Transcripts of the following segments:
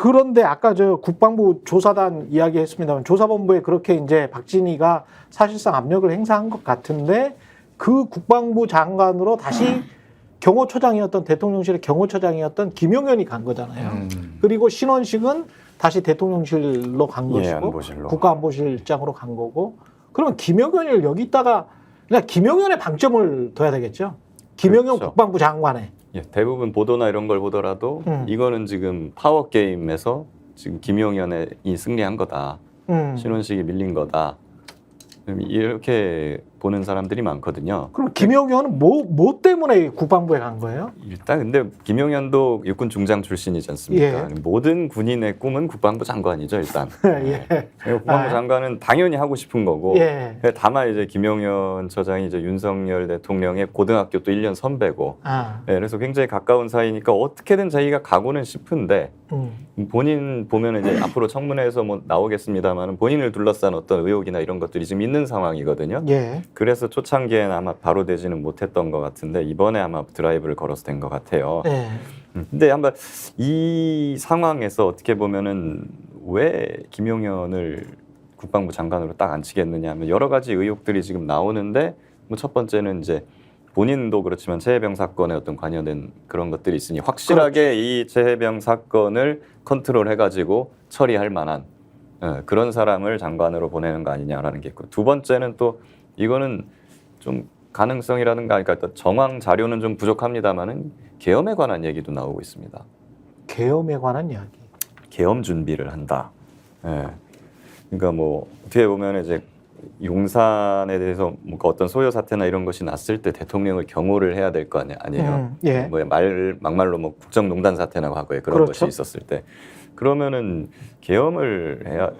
그런데 아까 저 국방부 조사단 이야기했습니다만 조사본부에 그렇게 이제 박진희가 사실상 압력을 행사한 것 같은데 그 국방부 장관으로 다시 경호처장이었던 대통령실의 경호처장이었던 김용현이 간 거잖아요. 그리고 신원식은 다시 대통령실로 간 것이고 안보실로. 국가안보실장으로 간 거고 그러면 김용현을 여기다가 그냥 김용현의 방점을 둬야 되겠죠. 김용현 그렇죠. 국방부 장관에. 예, 대부분 보도나 이런 걸 보더라도 이거는 지금 파워 게임에서 지금 김용현이 승리한 거다. 신원식이 밀린 거다. 이렇게 보는 사람들이 많거든요. 그럼 김용현은 뭐 때문에 국방부에 간 거예요? 일단 근데 김용현도 육군 중장 출신이지 않습니까? 예. 모든 군인의 꿈은 국방부 장관이죠, 일단. 예. 국방부 장관은 당연히 하고 싶은 거고. 예. 다만 이제 김용현 처장이 이제 윤석열 대통령의 고등학교 또 1년 선배고. 아. 예, 그래서 굉장히 가까운 사이니까 어떻게든 자기가 가고는 싶은데 본인 보면 이제 앞으로 청문회에서 뭐 나오겠습니다만 본인을 둘러싼 어떤 의혹이나 이런 것들이 지금 있는 상황이거든요. 예. 그래서 초창기에는 아마 바로 되지는 못했던 것 같은데 이번에 아마 드라이브를 걸어서 된 것 같아요. 예. 근데 한번 이 상황에서 어떻게 보면은 왜 김용현을 국방부 장관으로 딱 앉히겠느냐 하면 여러 가지 의혹들이 지금 나오는데 뭐 첫 번째는 이제 본인도 그렇지만 최혜병 사건에 어떤 관여된 그런 것들이 있으니 확실하게 그렇죠. 이 최혜병 사건을 컨트롤해가지고 처리할 만한 그런 사람을 장관으로 보내는 거 아니냐라는 게 있고 두 번째는 또 이거는 좀 가능성이라든가 그러니까 정황 자료는 좀 부족합니다만은 계엄에 관한 얘기도 나오고 있습니다. 계엄에 관한 이야기. 계엄 준비를 한다. 예. 그러니까 뭐 어떻게 보면 이제 용산에 대해서 뭔가 어떤 소요 사태나 이런 것이 났을 때 대통령을 경호를 해야 될 거 아니에요. 예. 뭐 막말로 뭐 국정농단 사태나 과거에 그런 그렇죠. 것이 있었을 때 그러면은 계엄을 해야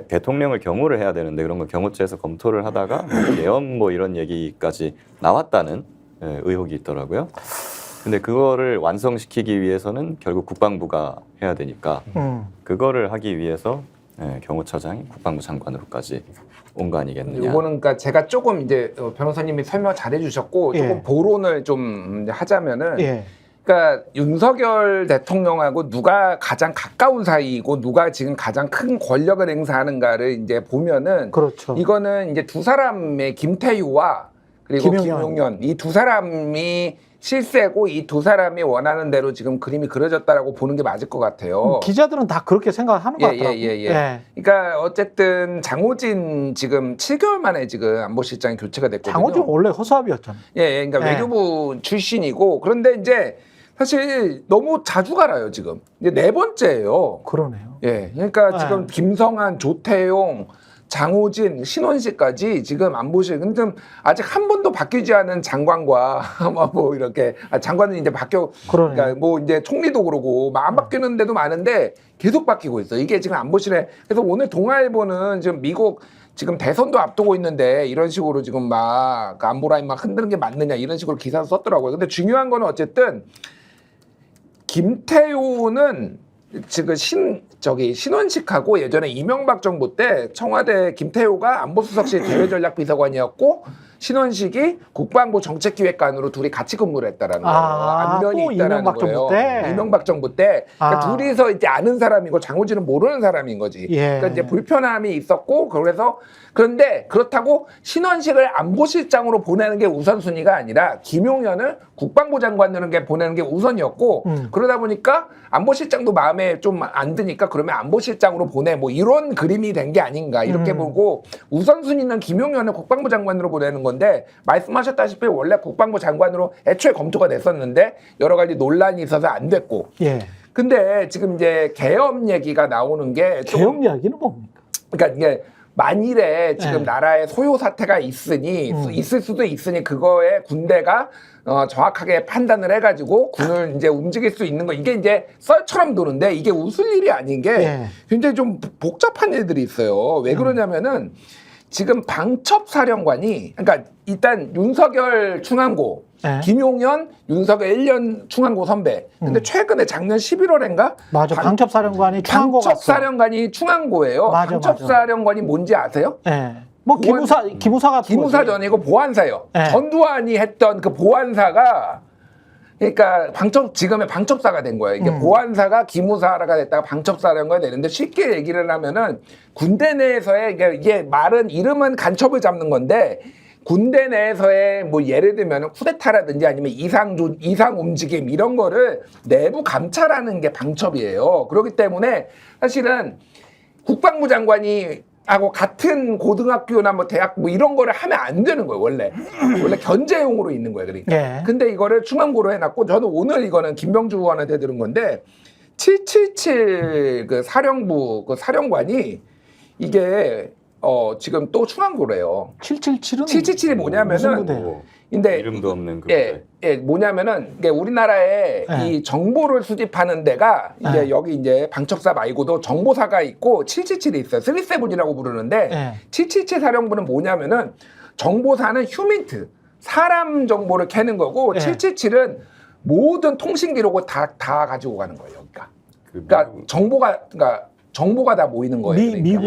대통령을 경호를 해야 되는데 그런 걸 경호처에서 검토를 하다가 뭐 계엄 뭐 이런 얘기까지 나왔다는 의혹이 있더라고요. 근데 그거를 완성시키기 위해서는 결국 국방부가 해야 되니까 그거를 하기 위해서 경호처장이 국방부 장관으로까지 온 거 아니겠느냐. 이거는 그러니까 제가 조금 이제 변호사님이 설명 잘 해주셨고 조금 예. 보론을 좀 하자면은 예. 그러니까 윤석열 대통령하고 누가 가장 가까운 사이이고 누가 지금 가장 큰 권력을 행사하는가를 이제 보면은 그렇죠. 이거는 이제 두 사람의 김태유와 그리고 김용현 이 두 사람이 실세고 이 두 사람이 원하는 대로 지금 그림이 그려졌다라고 보는 게 맞을 것 같아요. 기자들은 다 그렇게 생각하는 것 같더라고요. 예. 그러니까 어쨌든 장호진 지금 7개월 만에 지금 안보실장이 교체가 됐거든요. 장호진 원래 허수아비였잖아요. 그러니까 외교부 출신이고 그런데 이제 사실 너무 자주 갈아요 지금. 이제 네 번째예요. 그러네요. 그러니까 지금 김성한, 조태용, 장호진, 신원식까지 지금 안보실 근데 아직 한 번도 바뀌지 않은 장관과 뭐 이렇게 장관은 이제 그러니까 뭐 이제 총리도 그러고 막 안 바뀌는 데도 많은데 계속 바뀌고 있어. 이게 지금 안보실에 그래서 오늘 동아일보는 지금 미국 지금 대선도 앞두고 있는데 이런 식으로 지금 막 안보 라인 막 흔드는 게 맞느냐 이런 식으로 기사 썼더라고요. 근데 중요한 거는 어쨌든 김태우는 지금 신원식하고 예전에 이명박 정부 때 청와대 김태우가 안보수석실 대외전략비서관이었고 신원식이 국방부 정책기획관으로 둘이 같이 근무를 했다라는 거예요. 안면이 있다라는 이명박 거예요. 정부 때? 이명박 정부 때. 그러니까 둘이서 이제 아는 사람이고 장호진은 모르는 사람인 거지. 그러니까 이제 불편함이 있었고 그래서 그런데 그렇다고 신원식을 안보실장으로 보내는 게 우선순위가 아니라 김용현을 국방부 장관으로 보내는 게 우선이었고 그러다 보니까 안보실장도 마음에 좀 안 드니까 그러면 안보실장으로 보내 뭐 이런 그림이 된 게 아닌가 이렇게 보고 우선순위는 김용현을 국방부 장관으로 보내는 건데 말씀하셨다시피 원래 국방부 장관으로 애초에 검토가 됐었는데 여러 가지 논란이 있어서 안 됐고 근데 지금 이제 계엄 얘기가 나오는 게 계엄 이야기는 뭡니까? 그러니까 이게 만일에 지금 나라에 소요 사태가 있을 수도 있으니 그거에 군대가 정확하게 판단을 해가지고 군을 이제 움직일 수 있는 거 이게 이제 썰처럼 도는데 이게 웃을 일이 아닌 게 굉장히 좀 복잡한 일들이 있어요. 왜 그러냐면은 지금 방첩사령관이 그러니까 일단 윤석열 충안고 김용현, 윤석열 1년 충안고 선배. 근데 최근에 작년 11월인가? 맞아. 방첩사령관이 충안고 갔어. 방첩사령관이 충안고예요. 방첩사령관이 뭔지 아세요? 뭐 기무사가 기무사 전이고 보안사요. 전두환이 했던 그 보안사가 그러니까 지금의 방첩사가 된 거예요. 이게 보안사가 기무사가 됐다가 방첩사라는 걸 내는데 쉽게 얘기를 하면은 군대 내에서의 이게 말은 이름은 간첩을 잡는 건데 군대 내에서의 뭐 예를 들면 쿠데타라든지 아니면 이상 움직임 이런 거를 내부 감찰하는 게 방첩이에요. 그렇기 때문에 사실은 국방부 장관이 하고 같은 고등학교나 뭐 대학 뭐 이런 거를 하면 안 되는 거예요. 원래 견제용으로 있는 거예요. 그러니까. 예. 근데 이거를 충암고로 해놨고 저는 오늘 이거는 김병주 의원한테 들은 건데 777 그 사령부 그 사령관이 이게 지금 또 충암고래요. 777은 777이 무슨 뭐냐면은 부대예요? 근데 이름도 없는 그 뭐냐면은 이게 우리나라에 예. 이 정보를 수집하는 데가 이제 예. 여기 이제 방첩사 말고도 정보사가 있고 777이 있어요. 37이라고 부르는데 예. 777 사령부는 뭐냐면은 정보사는 휴민트 사람 정보를 캐는 거고 예. 777은 모든 통신 기록을 다 가지고 가는 거예요. 여기가. 그러니까 정보가 다 모이는 거예요. 그러니까.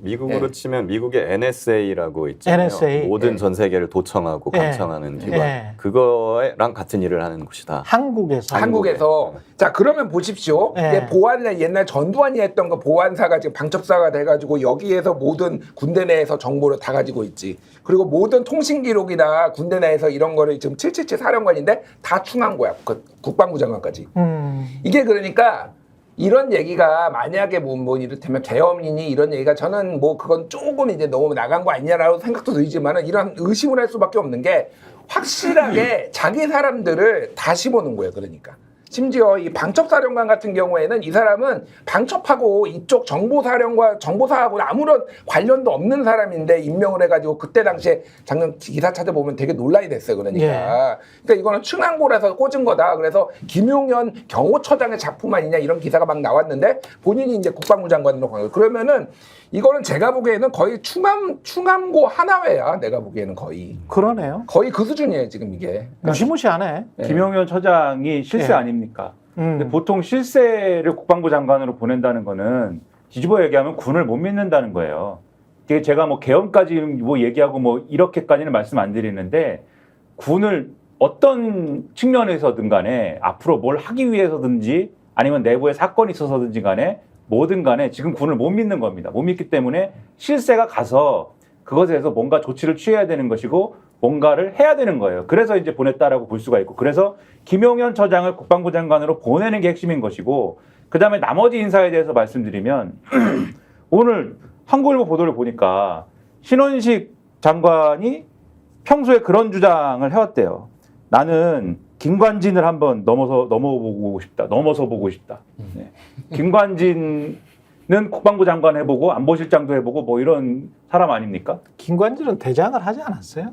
미국으로 예. 치면 미국의 NSA라고 있잖아요. NSA. 모든 예. 전 세계를 도청하고 예. 감청하는 기관. 예. 그거랑 같은 일을 하는 곳이다. 한국에서 자 그러면 보십시오. 예. 이게 보안을 옛날 전두환이 했던 거 보안사가 지금 방첩사가 돼가지고 여기에서 모든 군대 내에서 정보를 다 가지고 있지. 그리고 모든 통신 기록이나 군대 내에서 이런 거를 지금 777 사령관인데 다 충한 거야. 국방부 장관까지. 이게 그러니까. 이런 얘기가 만약에 뭐 이를테면 계엄이니 이런 얘기가 저는 뭐 그건 조금 이제 너무 나간 거 아니냐라고 생각도 들지만은 이런 의심을 할 수밖에 없는 게 확실하게 자기 사람들을 다시 보는 거예요. 그러니까 심지어 이 방첩사령관 같은 경우에는 이 사람은 방첩하고 이쪽 정보사하고는 아무런 관련도 없는 사람인데 임명을 해가지고 그때 당시에 작년 기사 찾아보면 되게 논란이 됐어요. 그러니까. 예. 그러니까 이거는 충암고라서 꽂은 거다. 그래서 김용현 경호처장의 작품 아니냐 이런 기사가 막 나왔는데 본인이 이제 국방부 장관으로 간 거예요. 그러면은 이거는 제가 보기에는 거의 충암고 하나회야. 내가 보기에는 거의. 그러네요. 거의 그 수준이에요. 지금 이게. 무시무시하네. 김용현 처장이 실세 예. 아닙니까? 근데 보통 실세를 국방부 장관으로 보낸다는 거는 뒤집어 얘기하면 군을 못 믿는다는 거예요. 이게 제가 뭐 계엄까지 뭐 얘기하고 뭐 이렇게까지는 말씀 안 드리는데 군을 어떤 측면에서든 간에 앞으로 뭘 하기 위해서든지 아니면 내부에 사건이 있어서든지 간에 뭐든 간에 지금 군을 못 믿는 겁니다. 못 믿기 때문에 실세가 가서 그것에 대해서 뭔가 조치를 취해야 되는 것이고 뭔가를 해야 되는 거예요. 그래서 이제 보냈다라고 볼 수가 있고 그래서 김용현 처장을 국방부 장관으로 보내는 게 핵심인 것이고 그다음에 나머지 인사에 대해서 말씀드리면 오늘 한국일보 보도를 보니까 신원식 장관이 평소에 그런 주장을 해왔대요. 나는 김관진을 한번 넘어서 보고 싶다. 네. 김관진은 국방부 장관 해보고 안보실장도 해보고 뭐 이런 사람 아닙니까? 김관진은 대장을 하지 않았어요?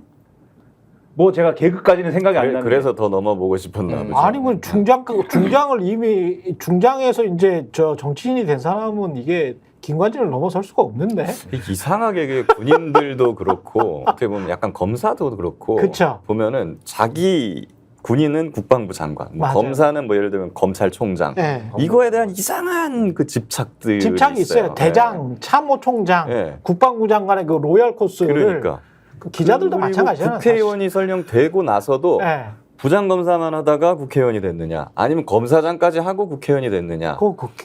뭐 제가 개그까지는 생각이 안 나는데 그래서 더 넘어보고 싶었나 보죠. 아니 뭐 중장을 이미 중장에서 이제 저 정치인이 된 사람은 이게 김관진을 넘어설 수가 없는데. 이상하게 그 군인들도 그렇고 어떻게 보면 약간 검사도 그렇고 그쵸. 보면은 자기 군인은 국방부 장관, 뭐 맞아요. 검사는 뭐 예를 들면 검찰총장. 네. 이거에 대한 이상한 그 집착들이 집착이 있어요. 대장, 참모총장, 네. 국방부 장관의 그 로얄 코스를 그러니까 그 기자들도 그리고 마찬가지잖아요. 국회의원이 설령 되고 나서도 네. 부장검사만 하다가 국회의원이 됐느냐, 아니면 검사장까지 하고 국회의원이 됐느냐.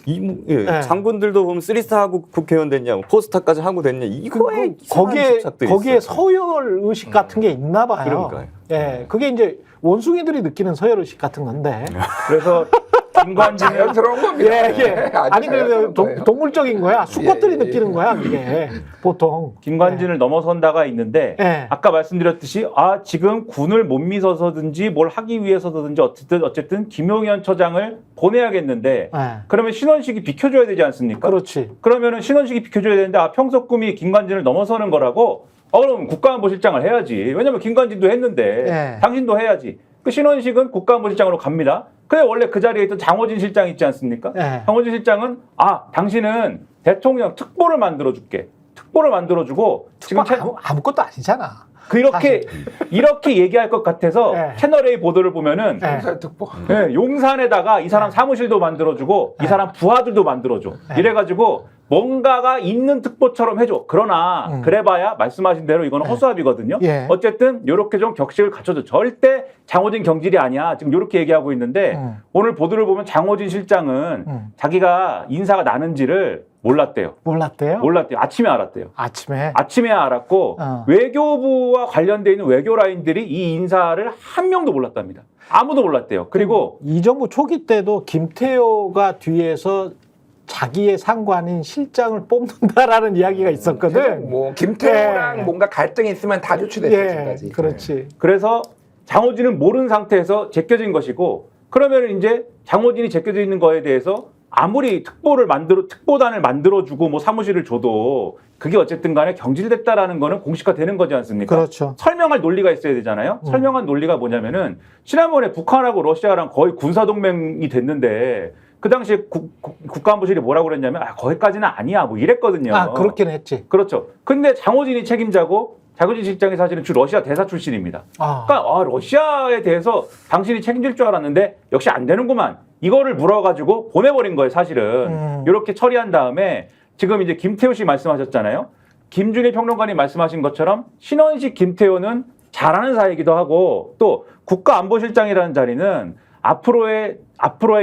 네. 장군들도 보면 3스타 하고 국회의원 됐냐, 4스타까지 하고 됐냐. 이거에 거기에 서열 의식 같은 게 있나 봐요. 그러니까요. 예, 그게 이제 원숭이들이 느끼는 서열 의식 같은 건데. 그래서 김관진은 자연스러운 겁니다. 예. 아니 그 동물적인 거야. 수컷들이 느끼는 거야, 그게 보통. 김관진을 넘어선다가 있는데 예. 아까 말씀드렸듯이 지금 군을 못 믿어서든지 뭘 하기 위해서든지 어쨌든 김용현 처장을 보내야겠는데 예. 그러면 신원식이 비켜줘야 되지 않습니까? 그렇지. 그러면은 신원식이 비켜줘야 되는데 평소 꿈이 김관진을 넘어서는 거라고 그럼 국가안보실장을 해야지. 왜냐면 김관진도 했는데 예. 당신도 해야지. 그 신원식은 국가안보실장으로 갑니다. 근데 원래 그 자리에 있던 장호진 실장 있지 않습니까? 예. 장호진 실장은 당신은 대통령 특보를 만들어줄게. 특보를 만들어주고 지금 아무것도 아니잖아. 이렇게 얘기할 것 같아서 예. 채널 A 보도를 보면은 특보. 용산에다가 이 사람 사무실도 만들어주고 이 사람 부하들도 만들어줘. 이래가지고 뭔가가 있는 특보처럼 해줘. 그러나 그래봐야 말씀하신 대로 이거는 허수아비거든요. 예. 어쨌든 이렇게 좀 격식을 갖춰줘. 절대 장호진 경질이 아니야. 지금 이렇게 얘기하고 있는데 오늘 보도를 보면 장호진 실장은 자기가 인사가 나는지를 몰랐대요. 몰랐대요? 몰랐대요. 아침에 알았대요. 아침에 알았고 외교부와 관련돼 있는 외교 라인들이 이 인사를 한 명도 몰랐답니다. 아무도 몰랐대요. 그리고 이 정부 초기 때도 김태효가 뒤에서 자기의 상관인 실장을 뽑는다라는 이야기가 있었거든. 뭐 김태호랑 예. 뭔가 갈등이 있으면 다 조치됐어요. 예, 지금까지. 그렇지. 그래서 장호진은 모르는 상태에서 제껴진 것이고 그러면 이제 장호진이 제껴져 있는 거에 대해서 아무리 특보단을 만들어주고 뭐 사무실을 줘도 그게 어쨌든 간에 경질됐다라는 거는 공식화되는 거지 않습니까? 그렇죠. 설명할 논리가 있어야 되잖아요. 설명할 논리가 뭐냐면은 지난번에 북한하고 러시아랑 거의 군사동맹이 됐는데 그 당시에 국가안보실이 뭐라고 그랬냐면 거기까지는 아니야 뭐 이랬거든요. 그렇긴 했지. 그렇죠. 근데 장호진이 책임자고 장호진 실장이 사실은 러시아 대사 출신입니다. 그러니까 러시아에 대해서 당신이 책임질 줄 알았는데 역시 안 되는구만. 이거를 물어가지고 보내버린 거예요, 사실은. 이렇게 처리한 다음에 지금 이제 김태호 씨 말씀하셨잖아요. 김준일 평론가님 말씀하신 것처럼 신원식 김태호는 잘하는 사이이기도 하고 또 국가안보실장이라는 자리는 앞으로의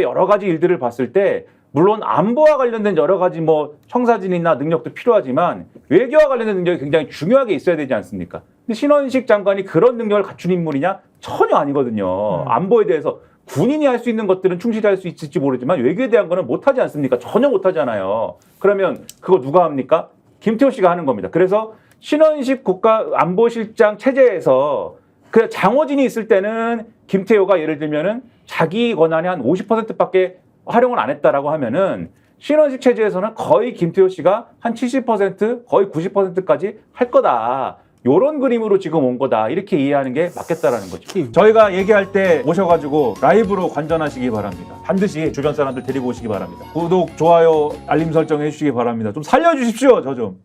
여러 가지 일들을 봤을 때 물론 안보와 관련된 여러 가지 뭐 청사진이나 능력도 필요하지만 외교와 관련된 능력이 굉장히 중요하게 있어야 되지 않습니까? 근데 신원식 장관이 그런 능력을 갖춘 인물이냐? 전혀 아니거든요. 안보에 대해서 군인이 할 수 있는 것들은 충실히 할 수 있을지 모르지만 외교에 대한 거는 못하지 않습니까? 전혀 못하잖아요. 그러면 그거 누가 합니까? 김태호 씨가 하는 겁니다. 그래서 신원식 국가안보실장 체제에서 그 장호진이 있을 때는 김태호가 예를 들면은 자기 권한의 한 50%밖에 활용을 안 했다라고 하면은 신원식 체제에서는 거의 김태호 씨가 한 70% 거의 90%까지 할 거다. 요런 그림으로 지금 온 거다. 이렇게 이해하는 게 맞겠다라는 거죠. 저희가 얘기할 때 오셔가지고 라이브로 관전하시기 바랍니다. 반드시 주변 사람들 데리고 오시기 바랍니다. 구독, 좋아요, 알림 설정 해주시기 바랍니다. 좀 살려주십시오. 저 좀.